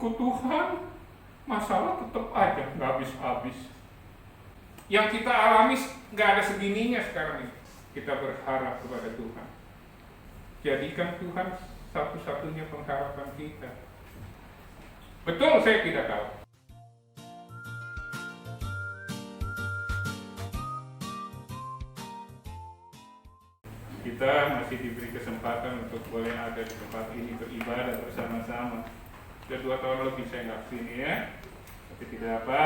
ikut Tuhan, masalah tetap aja nggak habis-habis. Yang kita alami nggak ada segininya sekarang ini. Kita berharap kepada Tuhan. Jadikan Tuhan satu-satunya pengharapan kita. Betul, saya tidak tahu. Kita masih diberi kesempatan untuk boleh ada di tempat ini beribadah bersama-sama. Sudah 2 tahun lebih saya nggak kesini ya, tapi tidak apa.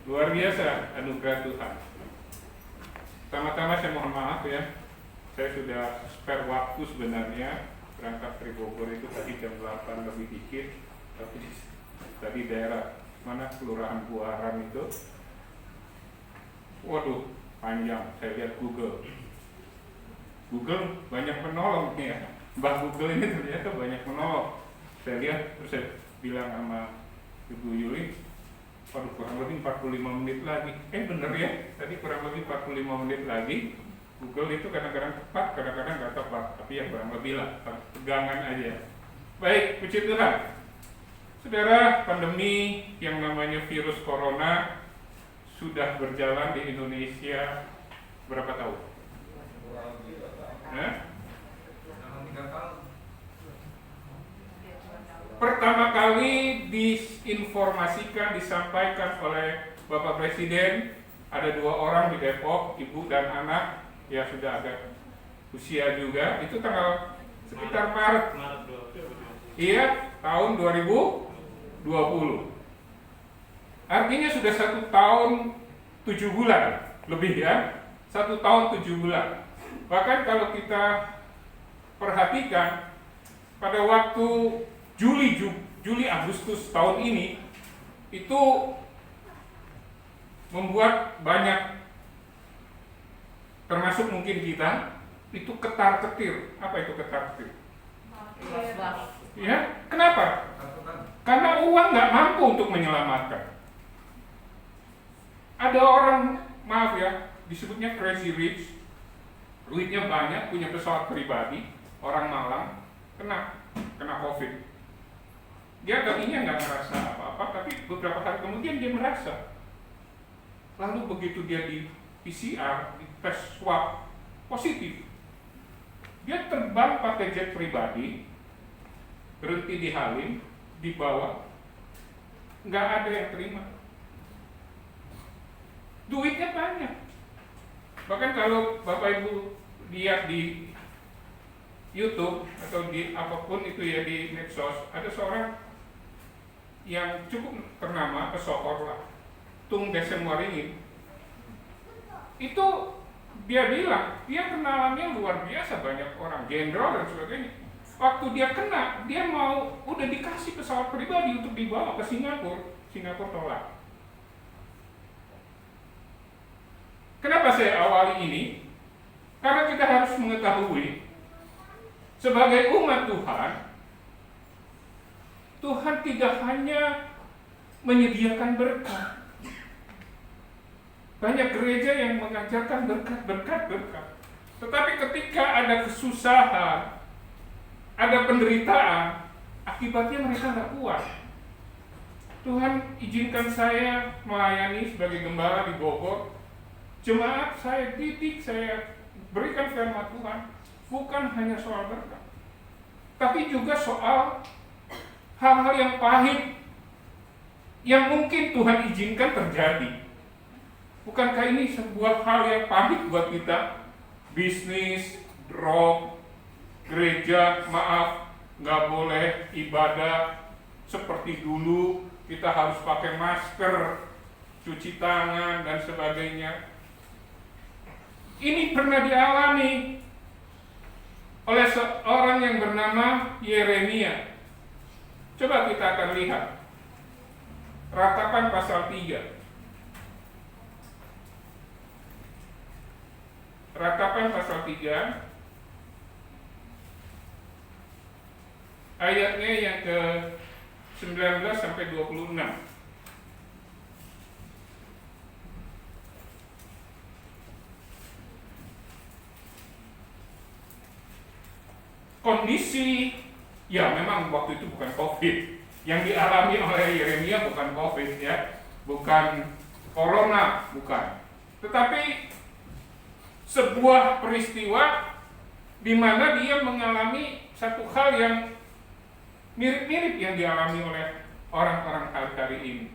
Luar biasa anugerah Tuhan. Pertama-tama saya mohon maaf ya, saya sudah spare waktu sebenarnya berangkat dari Bogor itu tadi jam 8 lebih dikit, tapi tadi daerah mana Kelurahan Buaran itu, waduh panjang. Saya lihat Google banyak menolong nih ya. Mbah Google ini ternyata banyak menolong. Saya lihat terus saya bilang sama Ibu Yuli, waduh kurang lebih 45 menit lagi. Bener ya, tadi kurang lebih 45 menit lagi. Google itu kadang-kadang tepat, kadang-kadang nggak tepat, tapi yang kurang lebih lah, pegangan aja. Baik, puji Tuhan. Saudara, pandemi yang namanya virus corona sudah berjalan di Indonesia berapa tahun? Pertama kali diinformasikan, disampaikan oleh Bapak Presiden, ada 2 orang di Depok, ibu dan anak, ya sudah agak usia juga, itu tanggal sekitar Maret. Iya, tahun 2020. Artinya sudah 1 tahun 7 bulan lebih ya, 1 tahun 7 bulan. Bahkan kalau kita perhatikan pada waktu Juli Agustus tahun ini itu membuat banyak, termasuk mungkin kita, itu ketar-ketir. Apa itu ketar-ketir? Ya, kenapa? Karena uang nggak mampu untuk menyelamatkan. Ada orang, maaf ya, disebutnya crazy rich, duitnya banyak, punya pesawat pribadi, orang Malang, kena COVID. Dia tadinya nggak merasa apa-apa, tapi beberapa hari kemudian dia merasa. Lalu begitu dia di PCR, di tes swab positif, dia terbang pakai jet pribadi, berhenti di Halim, dibawa, nggak ada yang terima. Duitnya banyak. Bahkan kalau Bapak Ibu lihat di YouTube atau di apapun itu ya, di medsos, ada seorang yang cukup ternama, pesohor lah, Tung Desem Waringin. Itu dia bilang, dia kenalannya luar biasa, banyak orang, jenderal dan sebagainya. Waktu dia kena, dia udah dikasih pesawat pribadi untuk dibawa ke Singapura tolak. Kenapa saya awali ini? Karena kita harus mengetahui, sebagai umat Tuhan, Tuhan tidak hanya menyediakan berkat. Banyak gereja yang mengajarkan berkat. Tetapi ketika ada kesusahan, ada penderitaan, akibatnya mereka nggak kuat. Tuhan izinkan saya melayani sebagai gembala di Bogor. Jemaat saya didik, saya berikan firman Tuhan, bukan hanya soal berkat, tapi juga soal hal-hal yang pahit yang mungkin Tuhan izinkan terjadi. Bukankah ini sebuah hal yang pahit buat kita? Bisnis, drop, gereja, maaf, nggak boleh ibadah seperti dulu, kita harus pakai masker, cuci tangan, dan sebagainya. Ini pernah dialami oleh seorang yang bernama Yeremia. Coba kita akan lihat Ratapan pasal 3. Ratapan pasal 3 ayatnya yang ke 19 sampai 26. Kondisi Ya, memang waktu itu bukan COVID. Yang dialami oleh Yeremia bukan COVID ya, bukan corona, bukan. Tetapi sebuah peristiwa di mana dia mengalami satu hal yang mirip-mirip yang dialami oleh orang-orang hari ini,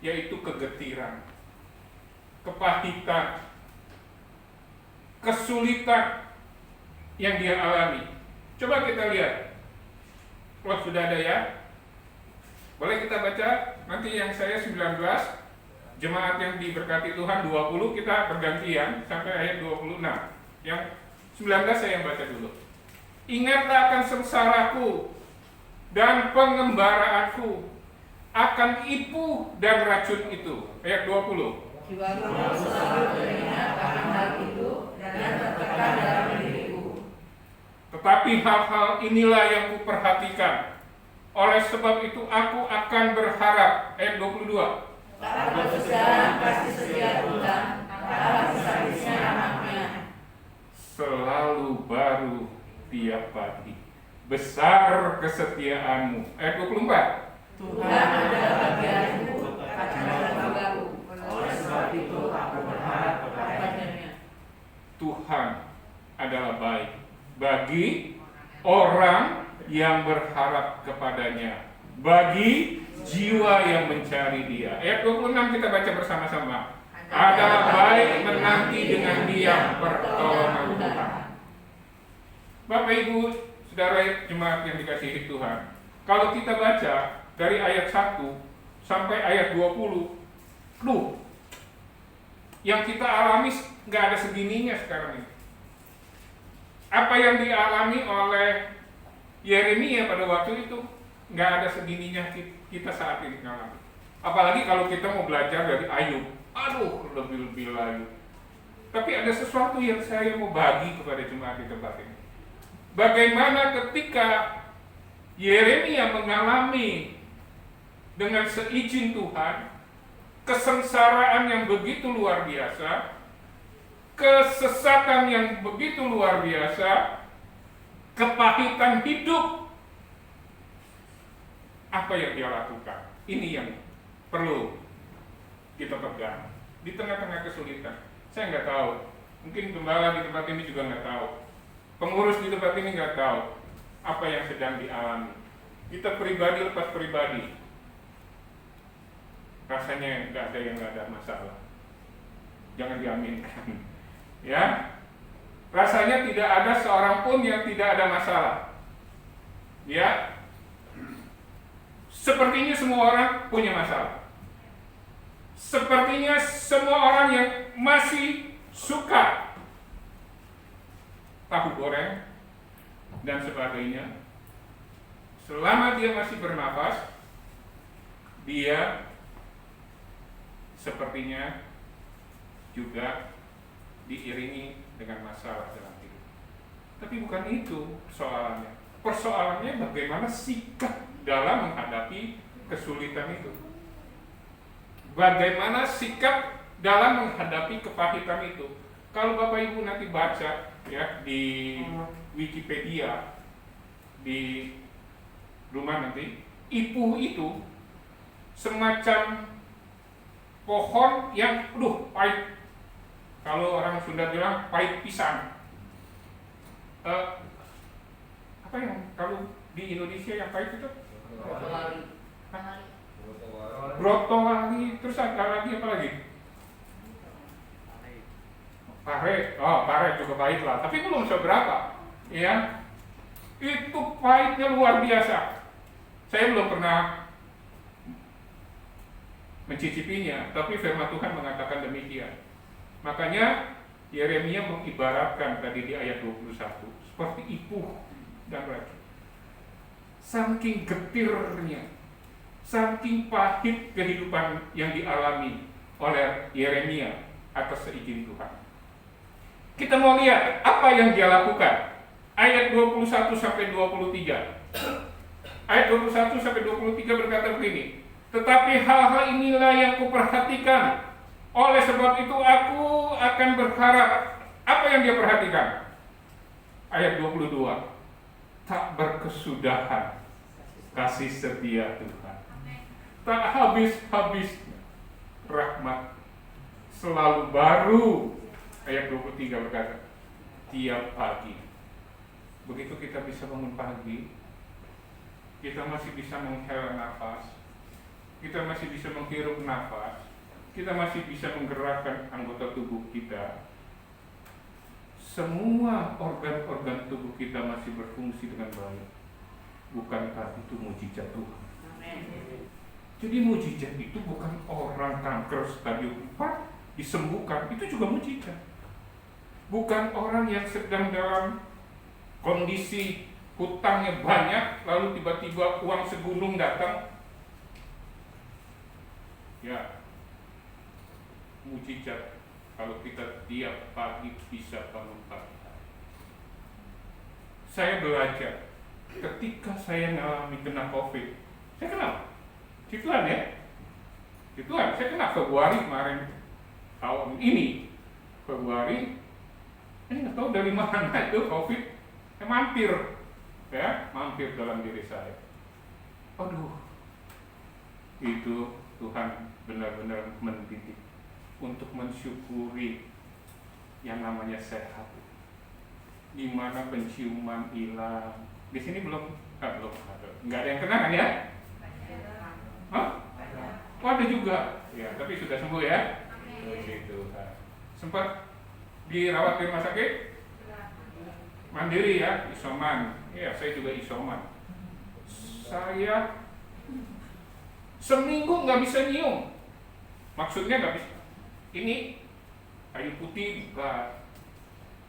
yaitu kegetiran, kepahitan, kesulitan yang dia alami. Coba kita lihat, kalau sudah ada ya, boleh kita baca nanti yang saya 19, jemaat yang diberkati Tuhan 20, kita bergantian sampai ayat 26. Yang 19 saya yang baca dulu. Ingatlah akan sengsaraku dan pengembaraanku, akan ipu dan racun itu. Ayat 20. Jiwaku selalu teringat akan hal itu dan tertekan dalam diriku. Tetapi hal-hal inilah yang kuperhatikan. Oleh sebab itu aku akan berharap. Ayat 22. Karena besar kasih setia Tuhan, karena besar-besarnya rahmatnya. Selalu baru tiap pagi. Besar kesetiaanmu. Ayat 24. Tuhan adalah bagianku, karena banggaku. Oleh sebab itu aku berharap kepadanya. Tuhan adalah baik bagi orang yang berharap kepadanya, bagi jiwa yang mencari Dia. Ayat 26 kita baca bersama-sama. Adalah baik menanti dengan diam pertolongan Tuhan. Bapak Ibu, saudara jemaat yang dikasihi Tuhan, kalau kita baca dari ayat 1 sampai ayat 20, yang kita alami nggak ada segininya sekarang ini. Apa yang dialami oleh Yeremia pada waktu itu nggak ada segininya kita saat ini ngalami. Apalagi kalau kita mau belajar dari Ayub, lebih lagi. Tapi ada sesuatu yang saya mau bagi kepada jemaat di tempat ini. Bagaimana ketika Yeremia mengalami dengan seizin Tuhan kesengsaraan yang begitu luar biasa, kesesatan yang begitu luar biasa, kepahitan hidup, apa yang dia lakukan? Ini yang perlu kita pegang di tengah-tengah kesulitan. Saya nggak tahu, mungkin gembala di tempat ini juga nggak tahu, pengurus di tempat ini nggak tahu apa yang sedang dialami. Kita pribadi lepas pribadi, rasanya nggak ada yang nggak ada masalah. Jangan diaminkan, ya. Rasanya tidak ada seorang pun yang tidak ada masalah, ya. Sepertinya semua orang punya masalah. Sepertinya semua orang yang masih suka tahu goreng dan sebagainya, selama dia masih bernafas, dia sepertinya juga diiringi dengan masalah dalam hidup. Tapi bukan itu persoalannya. Persoalannya bagaimana sikap dalam menghadapi kesulitan itu. Bagaimana sikap dalam menghadapi kepahitan itu. Kalau Bapak Ibu nanti baca ya di Wikipedia di rumah nanti, ipuh itu semacam pohon yang pahit. Kalau orang Sunda bilang pahit pisang. Apa yang kalau di Indonesia yang pahit itu? Brotowali, terus ada lagi apa lagi? Pare juga pahit lah, tapi belum seberapa, ya. Itu pahitnya luar biasa. Saya belum pernah mencicipinya, tapi firman Tuhan mengatakan demikian. Makanya Yeremia mengibaratkan tadi di ayat 21 seperti ipuh dan racun. Saking getirnya, saking pahit kehidupan yang dialami oleh Yeremia atas seizin Tuhan. Kita mau lihat apa yang dia lakukan. Ayat 21 sampai 23. Ayat 21 sampai 23 berkata begini. Tetapi hal-hal inilah yang kuperhatikan. Oleh sebab itu aku akan berharap. Apa yang dia perhatikan? Ayat 22. tak berkesudahan kasih setia Tuhan. Tak habis-habisnya rahmat, selalu baru. Ayat 23 berkata, tiap pagi. Begitu kita bisa bangun pagi, kita masih bisa menghela nafas, kita masih bisa menghirup nafas, kita masih bisa menggerakkan anggota tubuh kita. Semua organ-organ tubuh kita masih berfungsi dengan baik. Bukankah itu mujizat Tuhan? Jadi mujizat itu bukan orang kanker stadium 4 disembuhkan, itu juga mujizat. Bukan orang yang sedang dalam kondisi hutangnya banyak, lalu tiba-tiba uang segunung datang. Ya, mujizat kalau kita tiap pagi bisa bangun pagi. Saya belajar ketika saya mengalami kena COVID. Saya kenal Cituan ya, Cituan. Saya kena Februari kemarin tahun ini, Februari. Ini nggak tahu dari mana itu COVID. Saya mampir dalam diri saya. Aduh, itu Tuhan benar-benar mendidik untuk mensyukuri yang namanya sehat. Di mana penciuman hilang. Di sini belum ada. Nggak ada yang kena kan ya? Hah? Oh, ada juga. Ya, tapi sudah sembuh ya. Puji Tuhan. Sempat dirawat di rumah sakit? Mandiri ya, isoman. Ya, saya juga isoman. Saya seminggu nggak bisa nyium. Maksudnya nggak bisa. Ini kayu putih bukan.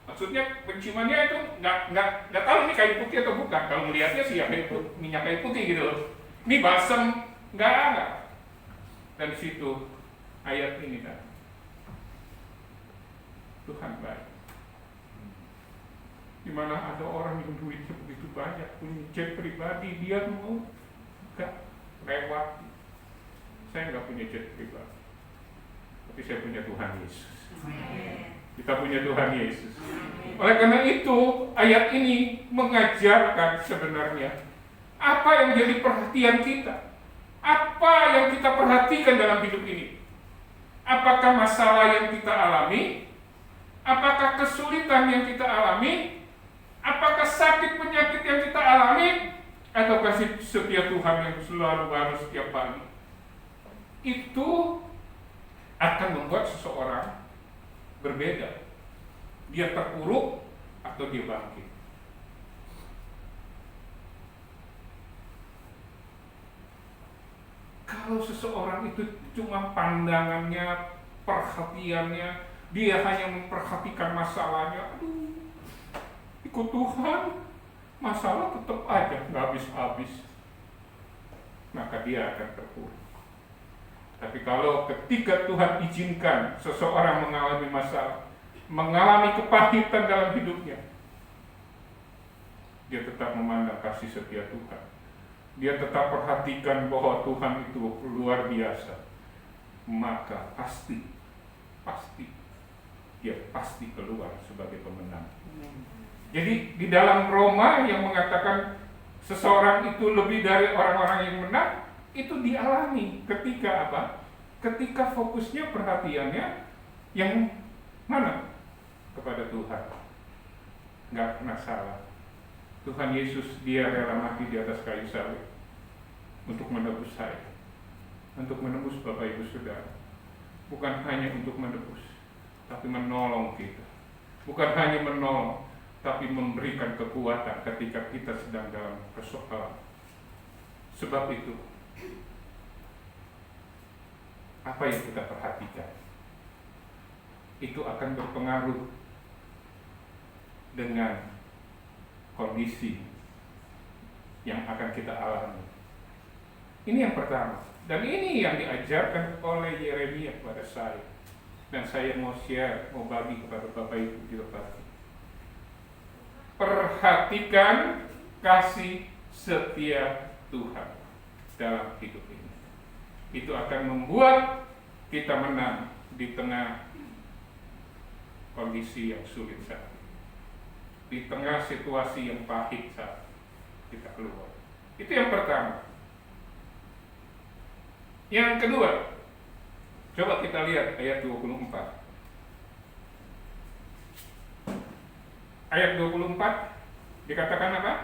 Maksudnya penciumannya itu nggak tahu ini kayu putih atau bukan. Kalau melihatnya sih ya minyak kayu putih gitu loh. Ini balsam nggak. Dan di situ ayat ini kan. Tuhan baik. Di mana ada orang yang duitnya begitu banyak, punya jet pribadi, dia mau nggak lewat. Saya nggak punya jet pribadi, tapi saya punya Tuhan Yesus. Kita punya Tuhan Yesus. Oleh karena itu, ayat ini mengajarkan sebenarnya apa yang jadi perhatian kita, apa yang kita perhatikan dalam hidup ini. Apakah masalah yang kita alami? Apakah kesulitan yang kita alami? Apakah sakit penyakit yang kita alami? Atau kasih setia Tuhan yang selalu baru setiap pagi? Itu akan membuat seseorang berbeda. Dia terpuruk atau dia bangkit. Kalau seseorang itu cuma pandangannya, perhatiannya, dia hanya memperhatikan masalahnya, ikut Tuhan, masalah tetap aja nggak habis-habis, maka dia akan terpuruk. Tapi kalau ketika Tuhan izinkan seseorang mengalami masalah, mengalami kepahitan dalam hidupnya, dia tetap memandang kasih setia Tuhan. Dia tetap perhatikan bahwa Tuhan itu luar biasa, maka pasti dia pasti keluar sebagai pemenang. Jadi di dalam Roma yang mengatakan seseorang itu lebih dari orang-orang yang menang, itu dialami ketika apa? Ketika fokusnya, perhatiannya yang mana? Kepada Tuhan. Nggak pernah salah. Tuhan Yesus, dia rela mati di atas kayu salib untuk menebus saya, untuk menebus Bapak Ibu Saudara. Bukan hanya untuk menebus, tapi menolong kita. Bukan hanya menolong, tapi memberikan kekuatan ketika kita sedang dalam persoalan. Sebab itu, apa yang kita perhatikan itu akan berpengaruh dengan kondisi yang akan kita alami. Ini yang pertama, dan ini yang diajarkan oleh Yeremia kepada saya, dan saya mau share, mau bagi kepada Bapak Ibu di tempat ini. Perhatikan kasih setia Tuhan dalam hidup ini. Itu akan membuat kita menang di tengah kondisi yang sulit saat ini, di tengah situasi yang pahit saat ini. kita keluar. Itu yang pertama. Yang kedua, coba kita lihat ayat 24. Ayat 24 dikatakan apa?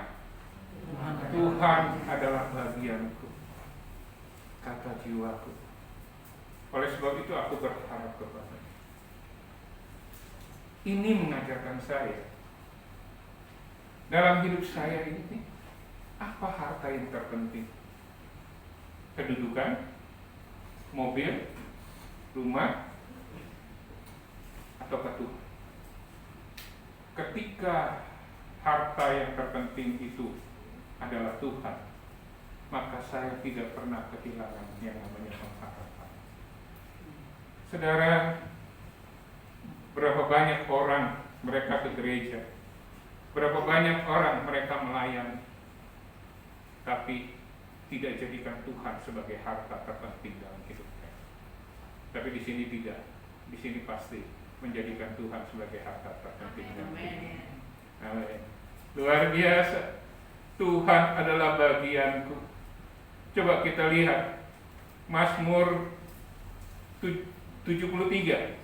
Tuhan adalah bagianku, kata jiwaku. Oleh sebab itu aku berharap kepada-Nya. Ini mengajarkan saya dalam hidup saya ini, apa harta yang terpenting? Kedudukan, mobil, rumah, atau Tuhan? Ketika harta yang terpenting itu adalah Tuhan, maka saya tidak pernah kehilangan yang namanya pengharapan. Saudara, berapa banyak orang mereka ke gereja, berapa banyak orang mereka melayani, tapi tidak jadikan Tuhan sebagai harta terpenting dalam hidupnya. Tapi di sini tidak, di sini pasti menjadikan Tuhan sebagai harta terpenting. Amin. Luar biasa. Tuhan adalah bagianku. Coba kita lihat Mazmur 73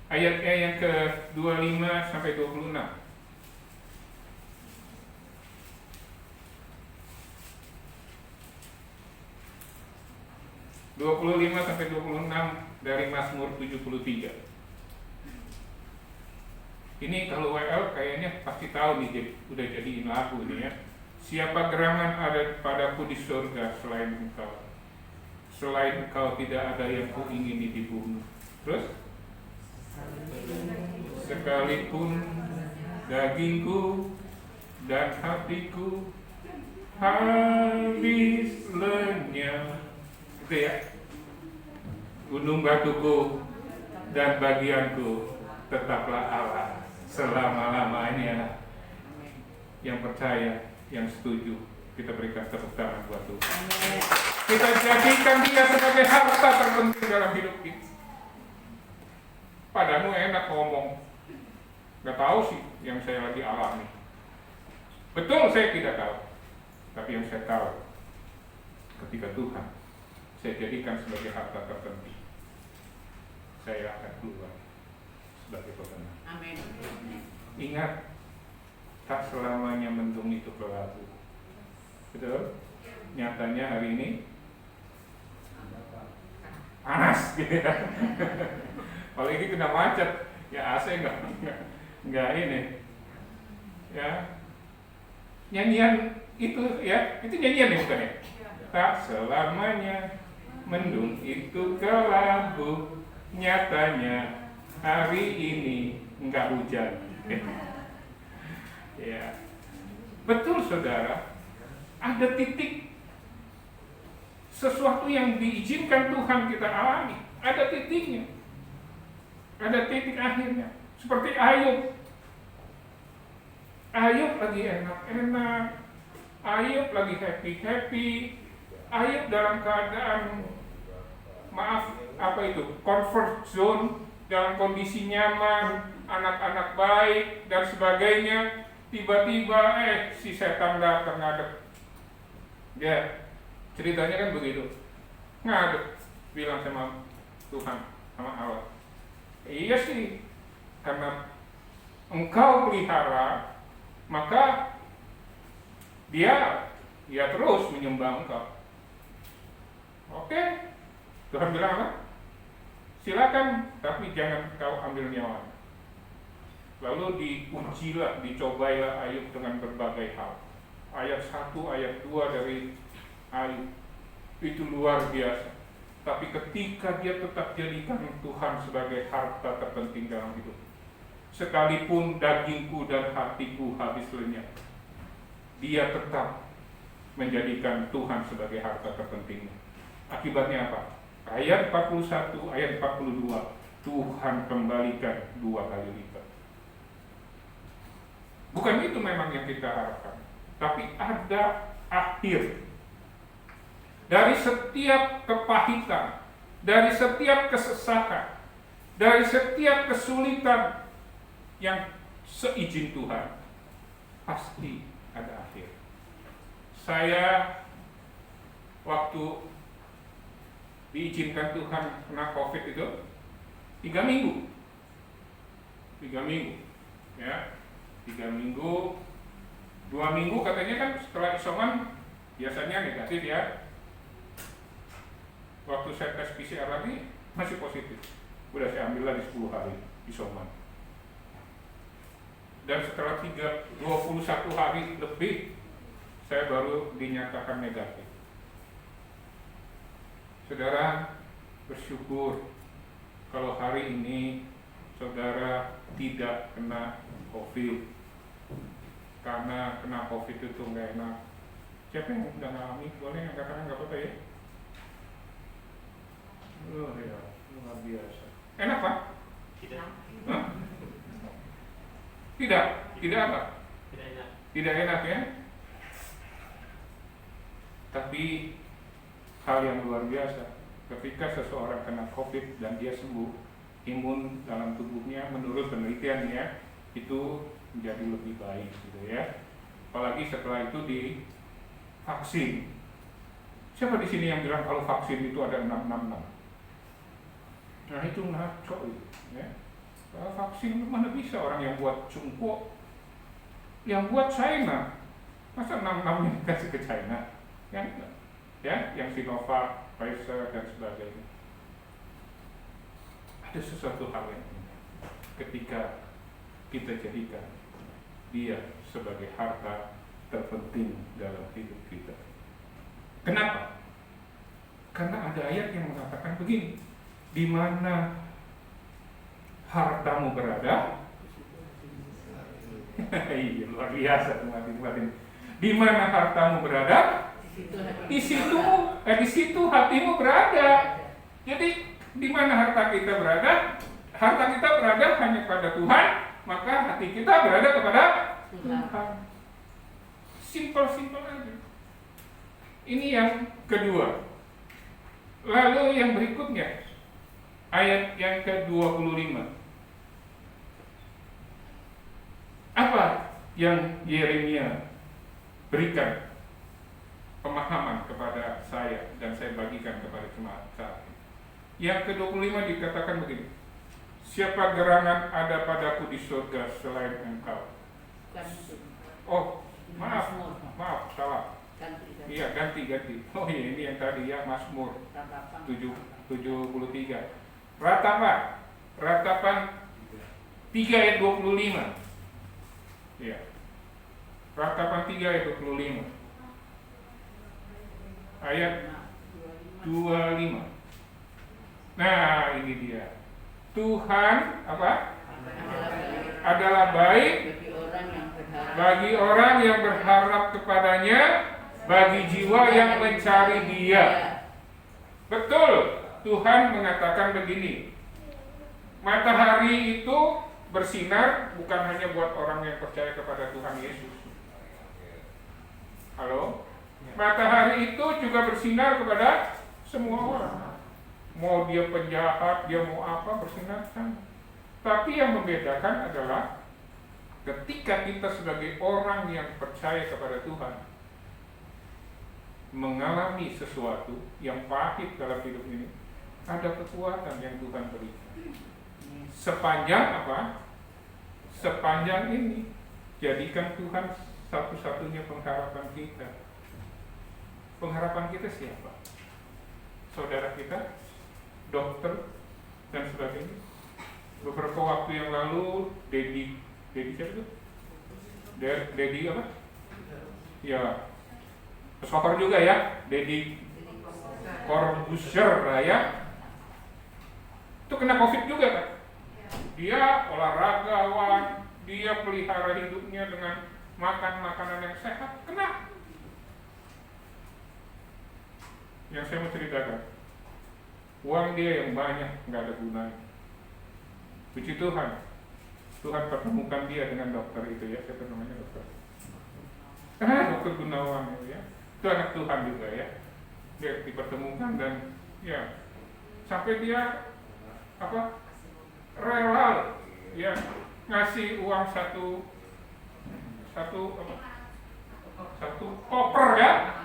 ayatnya yang ke-25 sampai 26. sampai 26 dari Mazmur 73. Ini kalau WL kayaknya pasti tahu nih, udah jadiin lagu nih ya. Siapa gerangan ada padaku di surga selain Engkau? Selain Engkau tidak ada yang kuingini di bumi. Terus? Sekalipun dagingku dan hatiku habis lenyap. Gitu ya. Gunung batuku dan bagianku tetaplah Allah selama-lamanya. Yang percaya, yang setuju, kita berikan tepuk tangan buat Tuhan. Kita jadikan Dia sebagai harta terpenting dalam hidup kita. Padamu enak ngomong, gak tahu sih yang saya lagi alami. Betul, saya tidak tahu. Tapi yang saya tahu, ketika Tuhan saya jadikan sebagai harta terpenting, saya akan keluar sebagai pemenang. Amin. Ingat, tak selamanya mendung itu kelabu. Betul? Nyatanya hari ini panas gitu ya. Apalagi kena macet, ya AC enggak ini. Ya. Nyanyian itu ya, itu nyanyian ya bukan ya? Tak selamanya mendung itu kelabu, nyatanya hari ini enggak hujan. Ya. Betul saudara, ada titik sesuatu yang diizinkan Tuhan kita alami, ada titiknya, ada titik akhirnya. Seperti Ayub lagi enak-enak, Ayub lagi happy-happy, Ayub dalam keadaan comfort zone, dalam kondisi nyaman, anak-anak baik dan sebagainya. Tiba-tiba si setan datang ngadep. Ya, ceritanya kan begitu. Ngadep, bilang sama Tuhan, sama Allah, iya sih, karena Engkau pelihara, maka dia terus menyembah Engkau. Oke, Tuhan bilang apa? Silakan, tapi jangan kau ambil nyawa. Lalu diujilah, dicobailah Ayub dengan berbagai hal. Ayat 1, ayat 2 dari Ayub itu luar biasa. Tapi ketika dia tetap jadikan Tuhan sebagai harta terpenting dalam hidup, sekalipun dagingku dan hatiku habis lenyap, dia tetap menjadikan Tuhan sebagai harta terpentingnya. Akibatnya apa? Ayat 41, ayat 42, Tuhan kembalikan 2 kali lipat. Bukan itu memang yang kita harapkan, tapi ada akhir dari setiap kepahitan, dari setiap kesesakan, dari setiap kesulitan yang seizin Tuhan, pasti ada akhir. Saya waktu diizinkan Tuhan kena COVID itu 3 minggu, ya, 3 minggu, 2 minggu katanya kan setelah isoman biasanya negatif ya. Waktu saya tes PCR lagi masih positif, udah saya ambil lagi 10 hari isoman. Dan setelah 21 hari lebih saya baru dinyatakan negatif. Saudara, bersyukur kalau hari ini saudara tidak kena COVID. Karena kena COVID itu nggak enak. Siapa yang udah ngalami? Boleh yang katakan nggak apa-apa ya? Oh ya, luar biasa. Enak Pak? Tidak. Hah? Tidak apa? Tidak enak. Tidak enak ya? Tapi hal yang luar biasa, ketika seseorang kena COVID dan dia sembuh, imun dalam tubuhnya menurut penelitiannya itu menjadi lebih baik gitu ya. Apalagi setelah itu divaksin. Siapa di sini yang bilang kalau vaksin itu ada 666? Nah itu ngaco itu ya. Kalau vaksin mana bisa orang yang buat Cungko, yang buat China, masa 66 yang kasih ke China? Ya, yang Sinovac, Pfizer dan sebagainya. Ada sesuatu hal yang indah ketika kita jadikan dia sebagai harta terpenting dalam hidup kita. Kenapa? Karena ada ayat yang mengatakan begini, di mana hartamu berada, iya luar biasa teman-teman. Di mana hartamu berada, di situ hatimu berada. Jadi di mana harta kita berada? Harta kita berada hanya pada Tuhan, maka hati kita berada kepada Tuhan. Simpel aja. Ini yang kedua. Lalu yang berikutnya, ayat yang ke-25. Apa yang Yeremia berikan pemahaman kepada saya dan saya bagikan kepada jemaat saat ini? Yang ke-25 dikatakan begini, siapa gerangan ada padaku di surga selain engkau? Oh, maaf, salah. Iya, ganti. Oh iya, ini yang tadi ya, Mazmur 73. Ratapan 3 ayat 25. Iya. Ratapan 3 ayat 25. Ayat 25. Nah, ini dia. Tuhan apa? Adalah baik bagi orang yang berharap kepadanya, bagi jiwa yang mencari Dia. Betul, Tuhan mengatakan begini. Matahari itu bersinar bukan hanya buat orang yang percaya kepada Tuhan Yesus. Halo? Matahari itu juga bersinar kepada semua orang. Mau dia penjahat, dia mau apa, bersinar sama. Tapi yang membedakan adalah ketika kita sebagai orang yang percaya kepada Tuhan mengalami sesuatu yang pahit dalam hidup ini, ada kekuatan yang Tuhan berikan. Sepanjang apa? Sepanjang ini jadikan Tuhan satu-satunya pengharapan kita. Pengharapan kita siapa? Saudara kita, dokter dan sebagainya. Beberapa waktu yang lalu Dedi siapa itu? Dedi apa? Ya, pesohor juga ya, Dedi Corbuzier ya. Itu kena COVID juga kan? Dia olahragawan, dia pelihara hidupnya dengan makan makanan yang sehat, kena. Yang saya mau ceritakan, uang dia yang banyak nggak ada gunanya. Puji Tuhan, Tuhan pertemukan dia dengan dokter itu ya, siapa namanya dokter? Dokter Gunawan itu ya, itu anak Tuhan juga ya. Dia dipertemukan dan ya sampai dia apa rela ya ngasih uang satu Satu koper ya.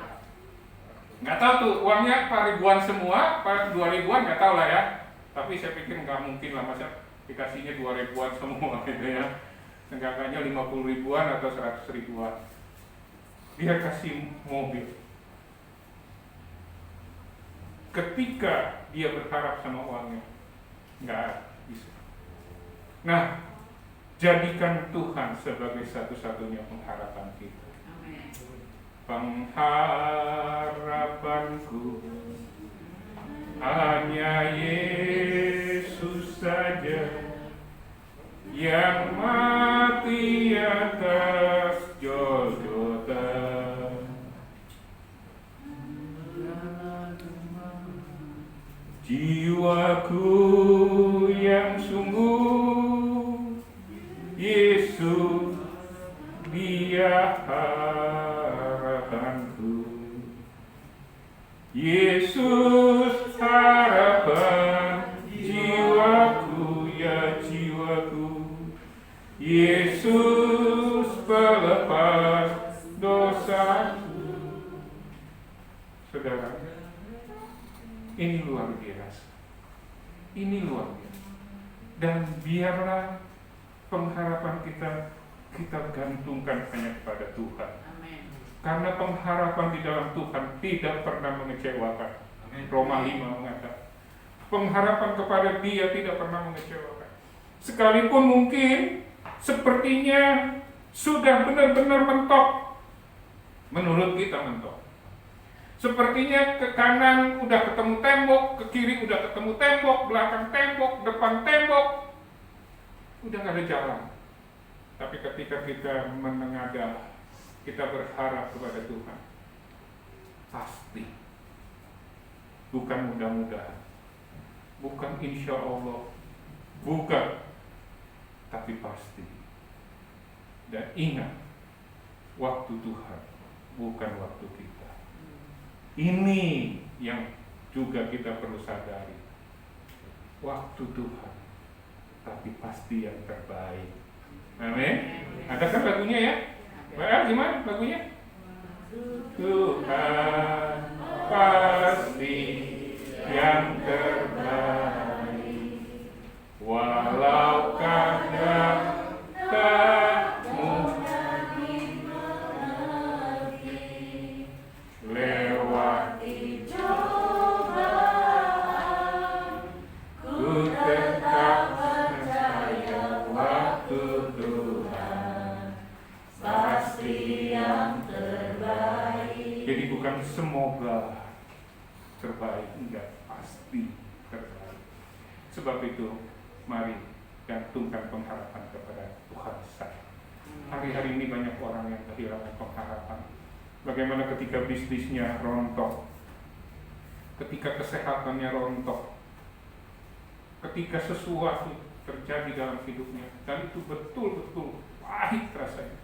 Nggak tahu tuh uangnya apa ribuan semua, apa 2 ribuan nggak tahu lah ya. Tapi saya pikir nggak mungkin lah masa dikasihnya 2 ribuan semua gitu ya. Seenggaknya 50 ribuan atau 100 ribuan. Dia kasih mobil. Ketika dia berharap sama uangnya, nggak bisa. Nah, jadikan Tuhan sebagai satu-satunya pengharapan kita. Pengharapanku hanya Yesus saja yang mati atas Golgota. Jiwaku yang sungguh Yesus, Dia harapanku. Yesus harapan jiwaku, ya jiwaku. Yesus pelepas dosaku. Saudara, ini luar biasa. Ini luar biasa. Dan biarlah pengharapan kita gantungkan hanya kepada Tuhan. Amin. Karena pengharapan di dalam Tuhan tidak pernah mengecewakan. Amin. Roma 5 mengatakan pengharapan kepada Dia tidak pernah mengecewakan. Sekalipun mungkin sepertinya sudah benar-benar mentok, menurut kita mentok. Sepertinya ke kanan udah ketemu tembok, ke kiri udah ketemu tembok, belakang tembok, depan tembok, udah gak ada jalan. Tapi ketika kita menengadah, kita berharap kepada Tuhan, pasti, bukan mudah-mudahan, bukan insya Allah, bukan, tapi pasti. Dan ingat, waktu Tuhan bukan waktu kita. Ini yang juga kita perlu sadari. Waktu Tuhan, tapi pasti yang terbaik. Amin. Ada kan lagunya ya? Mbak, gimana lagunya? Tuhan pasti yang terbaik, walau kadang tak mudah lewati cobaan, ku tetap percaya waktu Tuhan pasti yang terbaik. Jadi bukan semoga terbaik, enggak, pasti terbaik. Sebab itu mari gantungkan pengharapan kepada Tuhan saya. Hari-hari ini banyak orang yang kehilangan pengharapan. Bagaimana ketika bisnisnya rontok, ketika kesehatannya rontok, ketika sesuatu terjadi dalam hidupnya, dan itu betul-betul pahit rasanya.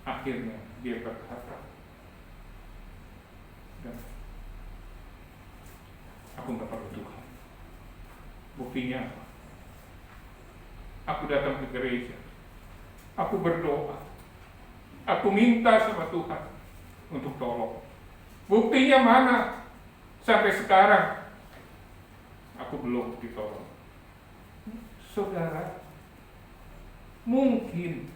Akhirnya dia berkata, dan aku gak perlu Tuhan. Buktinya apa? Aku datang ke gereja, aku berdoa, aku minta sama Tuhan untuk tolong. Buktinya mana? Sampai sekarang aku belum ditolong. Saudara, mungkin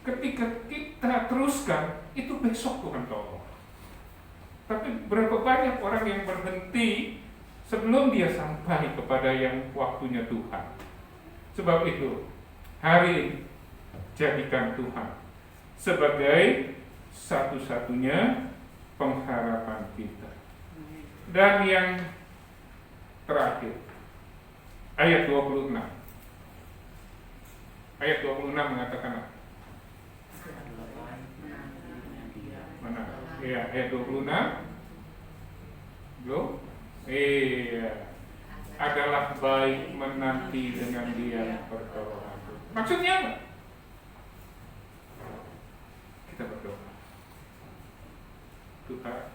ketika kita teruskan, itu besok Tuhan tolong. Tapi berapa banyak orang yang berhenti sebelum dia sampai kepada yang waktunya Tuhan. Sebab itu, hari ini jadikan Tuhan sebagai satu-satunya pengharapan kita. Dan yang terakhir, ayat 26. Ayat 26 mengatakan apa? Mana? Iya, ayat 26. Belum? Iya. Adalah baik menanti dengan Dia pertolongan. Maksudnya apa? Kita berdoa. Tuhan,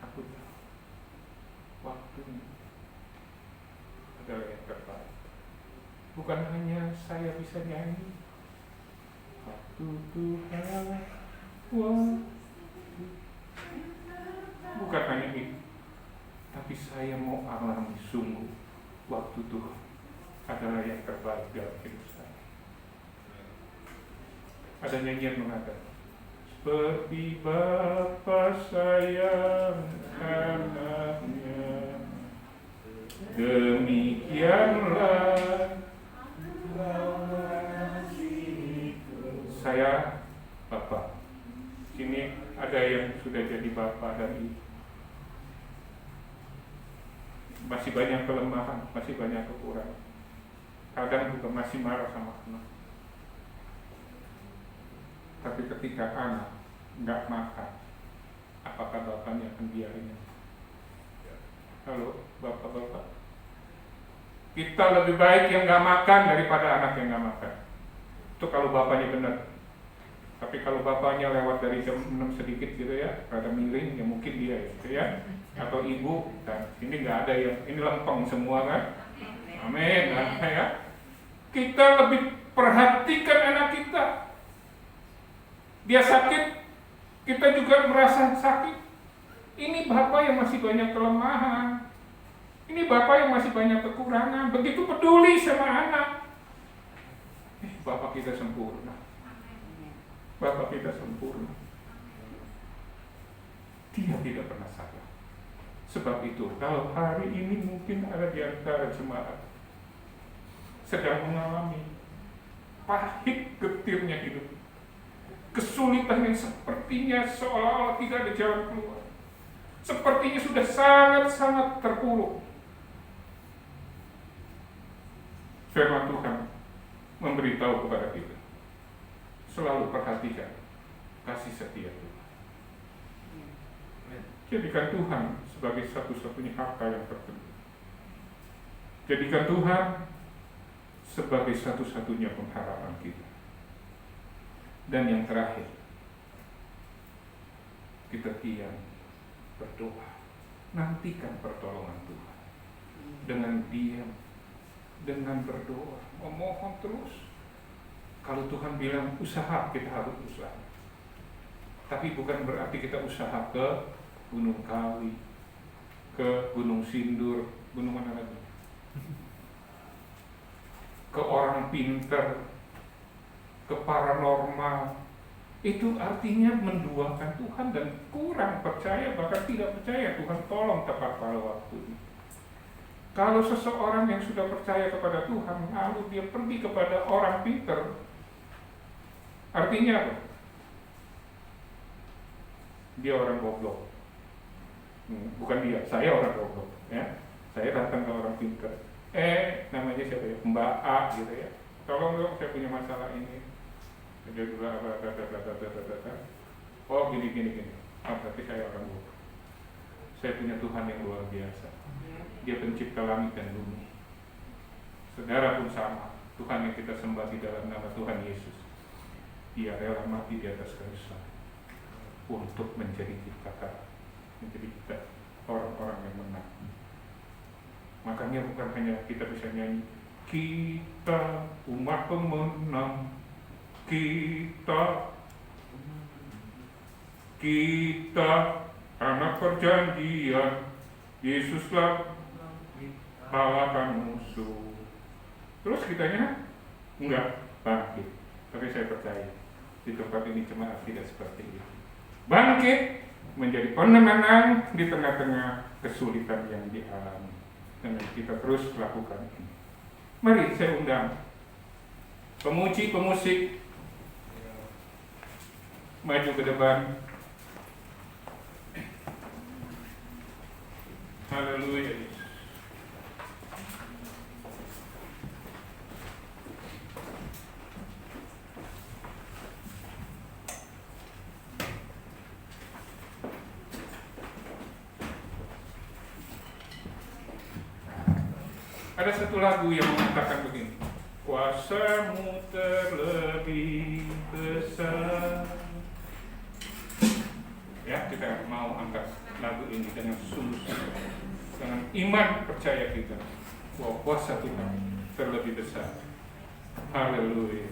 aku tahu waktunya adalah yang terbaik. Bukan hanya saya bisa nyanyi, Tuhan. Wah. Bukan hanya itu, tapi saya mau alami sungguh waktu Tuhan adalah yang terbaik dalam hidup saya. Ada nyanyian mengatakan, seperti Bapa sayang anaknya, demikianlah saya Bapa. Sini ada yang sudah jadi Bapa dan Ibu. Masih banyak kelemahan, masih banyak kekurangan. Kadang juga masih marah sama anak. Tapi ketika anak nggak makan, apakah bapaknya akan biarinnya? Halo, bapak-bapak. Kita lebih baik yang nggak makan daripada anak yang nggak makan. Itu kalau bapaknya benar. Tapi kalau bapaknya lewat dari jam 6 sedikit gitu ya, rada miring, ya mungkin dia gitu ya. Atau ibu, dan ini nggak ada yang, ini lempeng semua kan. Amin, nah, ya. Kita lebih perhatikan anak kita. Dia sakit, kita juga merasa sakit. Ini bapak yang masih banyak kelemahan. Ini bapak yang masih banyak kekurangan. Begitu peduli sama anak. Bapak kita sempurna. Bapak kita sempurna. Dia tidak pernah salah. Sebab itu, kalau hari ini mungkin ada di antara jemaat sedang mengalami pahit getirnya hidup, kesulitan yang sepertinya seolah-olah tidak ada jalan keluar, sepertinya sudah sangat-sangat terpuruk. Firman Tuhan memberitahu kepada kita, selalu perhatikan kasih setia Tuhan. Jadikan Tuhan sebagai satu-satunya harta yang terpenting. Jadikan Tuhan sebagai satu-satunya pengharapan kita. Dan yang terakhir, kita diam berdoa, nantikan pertolongan Tuhan dengan diam, dengan berdoa, memohon terus. Kalau Tuhan bilang usaha, kita harus usaha. Tapi bukan berarti kita usaha ke Gunung Kawi, ke Gunung Sindur, gunung mana lagi? Ke orang pinter, ke paranormal. Itu artinya menduakan Tuhan dan kurang percaya, bahkan tidak percaya Tuhan tolong tepat pada waktunya. Kalau seseorang yang sudah percaya kepada Tuhan lalu dia pergi kepada orang pinter, artinya apa? Dia orang goblok. Bukan dia, saya orang goblok ya. Saya datang ke orang pinter. Namanya siapa ya? Mbak A gitu ya. Tolong dong, saya punya masalah ini. Dia juga oh gini. Berarti saya orang goblok. Saya punya Tuhan yang luar biasa. Dia pencipta langit dan bumi. Saudara pun sama. Tuhan yang kita sembah di dalam nama Tuhan Yesus. Dia rela mati di atas kayu salib untuk menjadi kita, menjadi kita orang-orang yang menang. Makanya bukan hanya kita bisa nyanyi, kita umat pemenang, kita anak perjanjian, Yesuslah kalahkan musuh. Terus kitanya enggak bangkit. Tapi saya percaya di tempat ini jemaat tidak seperti itu. Bangkit menjadi pemenang di tengah-tengah kesulitan yang dialami. Dan kita terus lakukan ini. Mari saya undang pemuji, pemusik maju ke depan. Haleluya. Ada satu lagu yang mengatakan begini, kuasa-Mu terlebih besar. Ya, kita mau angkat lagu ini dengan sungguh-sungguh, dengan iman percaya kita bahwa kuasa Tuhan terlebih besar. Haleluya.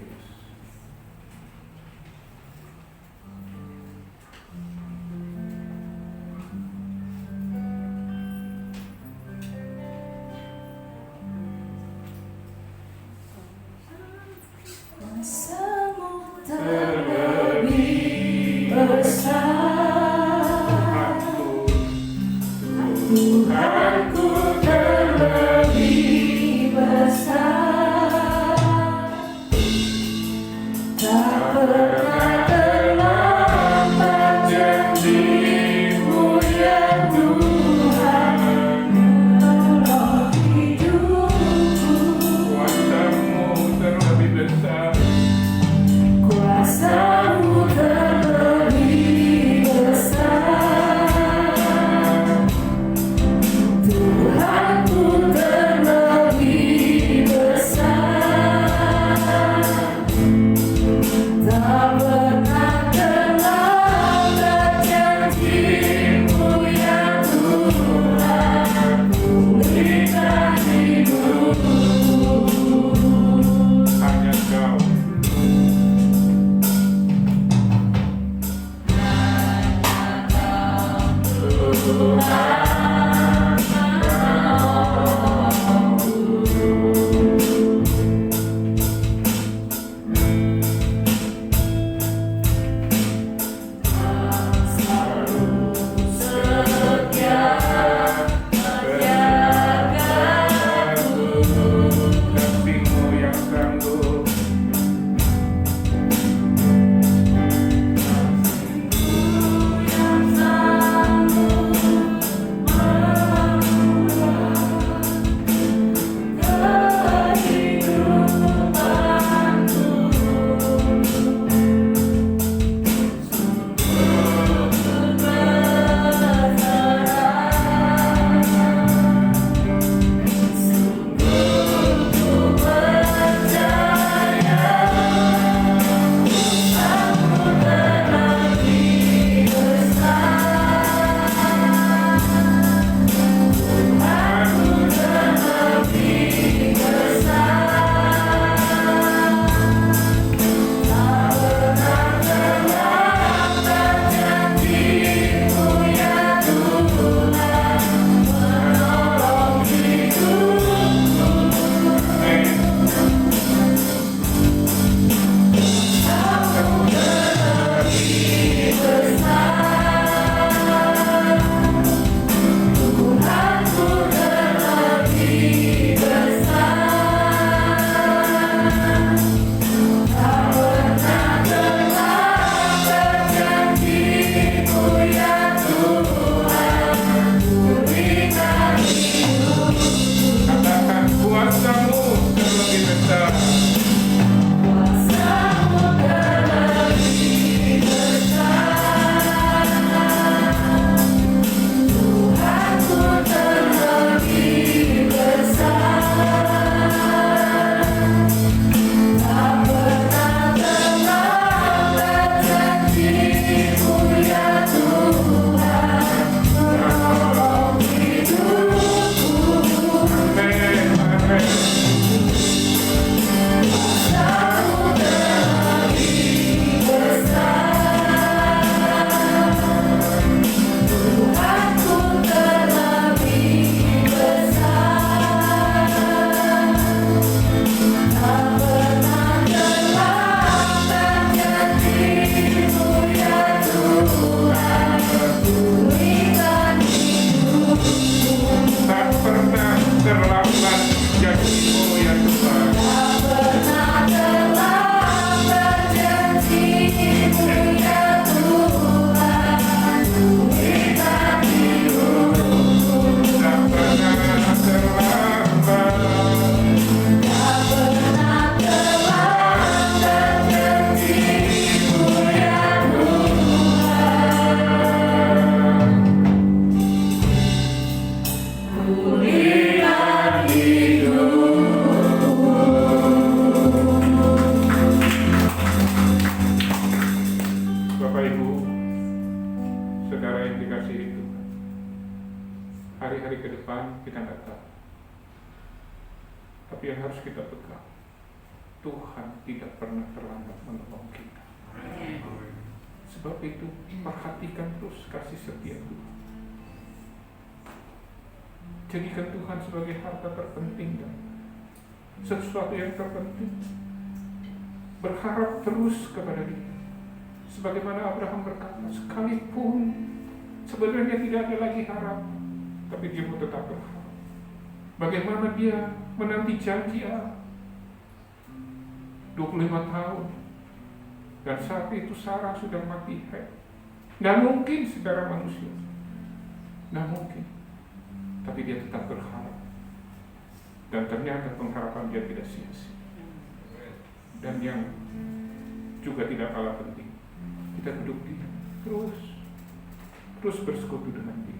kasih-Mu yang sanggup. Katakan kuasa-Mu terlebih besar. Amin, amin. Tak pernah terlambat janji-Mu ya Tuhan. Tak pernah terlambat. Bapak Ibu, saudara yang dikasihi Tuhan, hari-hari ke depan kita nggak tahu. Tapi yang harus kita pegang, Tuhan tidak pernah terlambat menolong kita. Sebab itu perhatikan terus kasih setia Tuhan. Jadikan Tuhan sebagai harta terpenting dan sesuatu yang terpenting. Berharap terus kepada Dia. Sebagaimana Abraham berkata, sekalipun sebenarnya tidak ada lagi harapan, tapi dia pun tetap berharap. Bagaimana dia menanti janji Allah 25 tahun, dan saat itu Sarah sudah mati haid. Tidak mungkin saudara manusia, tidak mungkin, tapi dia tetap berharap, dan ternyata pengharapan dia tidak sia-sia. Dan yang juga tidak kalah penting, kita duduk diam, terus bersekutu dengan Dia.